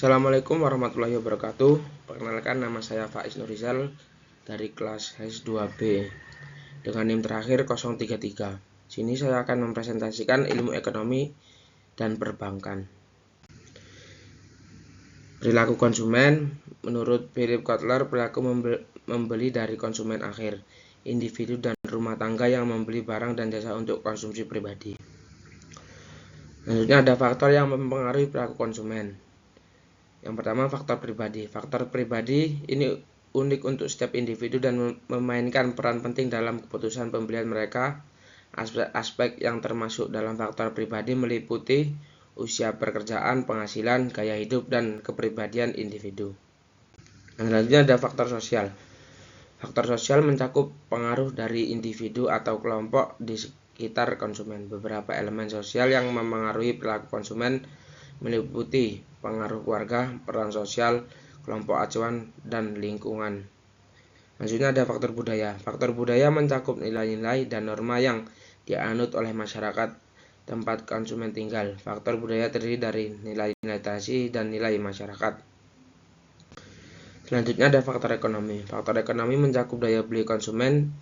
Assalamualaikum warahmatullahi wabarakatuh. Perkenalkan, nama saya Faiz Nurizal dari kelas S2B dengan NIM terakhir 033. Sini saya akan mempresentasikan ilmu ekonomi dan perbankan. Perilaku konsumen. Menurut Philip Kotler, perilaku membeli dari konsumen akhir, individu dan rumah tangga yang membeli barang dan jasa untuk konsumsi pribadi. Selanjutnya ada faktor yang mempengaruhi perilaku konsumen. Yang pertama, faktor pribadi. Faktor pribadi ini unik untuk setiap individu dan memainkan peran penting dalam keputusan pembelian mereka. Aspek yang termasuk dalam faktor pribadi meliputi usia pekerjaan, penghasilan, gaya hidup, dan kepribadian individu. Yang selanjutnya ada faktor sosial. Faktor sosial mencakup pengaruh dari individu atau kelompok di sekitar konsumen. Beberapa elemen sosial yang memengaruhi perilaku konsumen meliputi pengaruh keluarga, peran sosial, kelompok acuan, dan lingkungan. Selanjutnya ada faktor budaya. Faktor budaya mencakup nilai-nilai dan norma yang dianut oleh masyarakat tempat konsumen tinggal. Faktor budaya terdiri dari nilai-nilai tradisi dan nilai masyarakat. Selanjutnya ada faktor ekonomi. Faktor ekonomi mencakup daya beli konsumen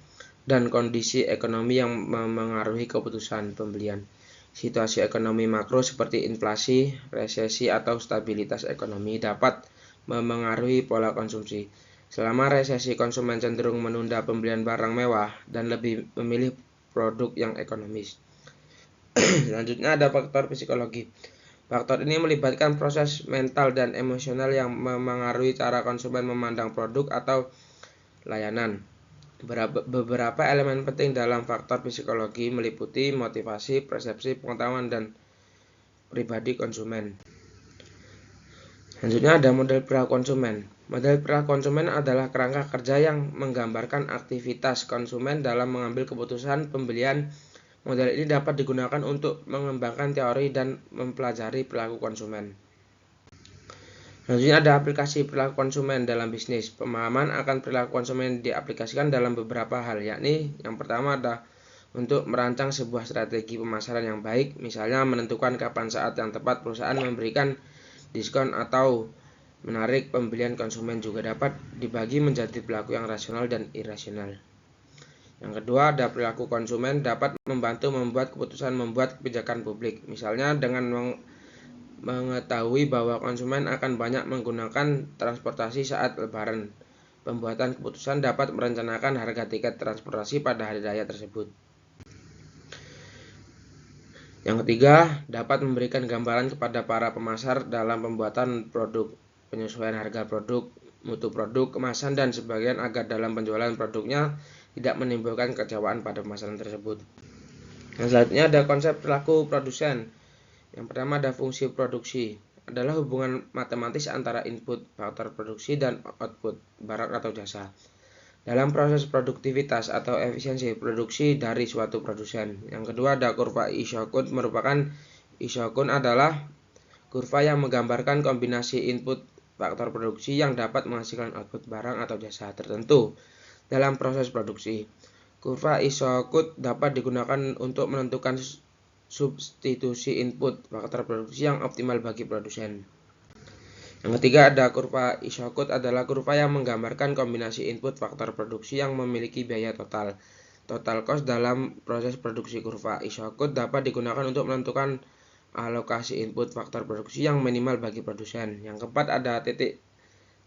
dan kondisi ekonomi yang memengaruhi keputusan pembelian. Situasi ekonomi makro seperti inflasi, resesi, atau stabilitas ekonomi dapat memengaruhi pola konsumsi. Selama resesi, konsumen cenderung menunda pembelian barang mewah dan lebih memilih produk yang ekonomis. Selanjutnya ada faktor psikologi. Faktor ini melibatkan proses mental dan emosional yang memengaruhi cara konsumen memandang produk atau layanan. Beberapa elemen penting dalam faktor psikologi meliputi motivasi, persepsi, pengetahuan, dan pribadi konsumen. Selanjutnya ada model perilaku konsumen. Model perilaku konsumen adalah kerangka kerja yang menggambarkan aktivitas konsumen dalam mengambil keputusan pembelian. Model ini dapat digunakan untuk mengembangkan teori dan mempelajari perilaku konsumen. Selanjutnya ada aplikasi perilaku konsumen dalam bisnis. Pemahaman akan perilaku konsumen diaplikasikan dalam beberapa hal, yakni yang pertama ada untuk merancang sebuah strategi pemasaran yang baik, misalnya menentukan kapan saat yang tepat perusahaan memberikan diskon atau menarik pembelian. Konsumen juga dapat dibagi menjadi perilaku yang rasional dan irasional. Yang kedua ada perilaku konsumen dapat membantu membuat keputusan membuat kebijakan publik, misalnya dengan mengetahui bahwa konsumen akan banyak menggunakan transportasi saat lebaran. Pembuatan keputusan dapat merencanakan harga tiket transportasi pada hari raya tersebut. Yang ketiga, dapat memberikan gambaran kepada para pemasar dalam pembuatan produk, penyesuaian harga produk, mutu produk, kemasan, dan sebagainya agar dalam penjualan produknya tidak menimbulkan kekecewaan pada pemasaran tersebut. Yang selanjutnya ada konsep perilaku produsen. Yang pertama ada fungsi produksi, adalah hubungan matematis antara input faktor produksi dan output barang atau jasa dalam proses produktivitas atau efisiensi produksi dari suatu produsen. Yang kedua ada kurva Ishokun. Ishokun adalah kurva yang menggambarkan kombinasi input faktor produksi yang dapat menghasilkan output barang atau jasa tertentu dalam proses produksi. Kurva Ishokun dapat digunakan untuk menentukan substitusi input faktor produksi yang optimal bagi produsen. Yang ketiga ada kurva Ishokun adalah kurva yang menggambarkan kombinasi input faktor produksi yang memiliki biaya total cost dalam proses produksi. Kurva Ishokun dapat digunakan untuk menentukan alokasi input faktor produksi yang minimal bagi produsen. Yang keempat ada titik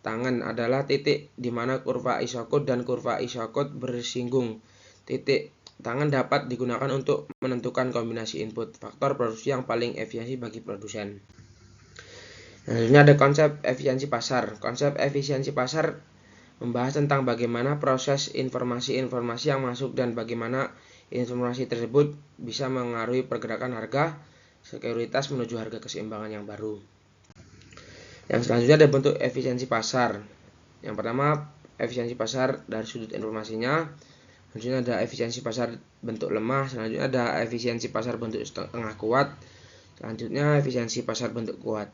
tangan, adalah titik di mana kurva Ishokun dan kurva Ishokun bersinggung. Titik tangan dapat digunakan untuk menentukan kombinasi input faktor produksi yang paling efisien bagi produsen. Selanjutnya ada konsep efisiensi pasar. Konsep efisiensi pasar membahas tentang bagaimana proses informasi yang masuk dan bagaimana informasi tersebut bisa mengaruhi pergerakan harga sekuritas menuju harga keseimbangan yang baru. Yang selanjutnya ada bentuk efisiensi pasar. Yang pertama efisiensi pasar dari sudut informasinya. Selanjutnya ada efisiensi pasar bentuk lemah. Selanjutnya ada efisiensi pasar bentuk setengah kuat. Selanjutnya efisiensi pasar bentuk kuat.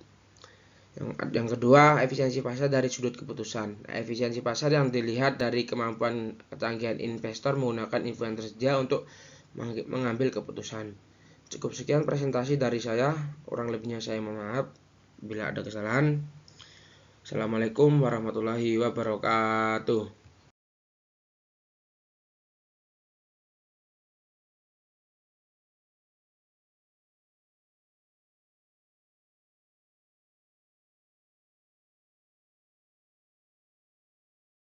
Yang kedua, efisiensi pasar dari sudut keputusan. Efisiensi pasar yang dilihat dari kemampuan kecanggihan investor menggunakan info yang tersedia untuk mengambil keputusan. Cukup sekian presentasi dari saya. Kurang lebihnya saya mohon maaf bila ada kesalahan. Assalamualaikum warahmatullahi wabarakatuh.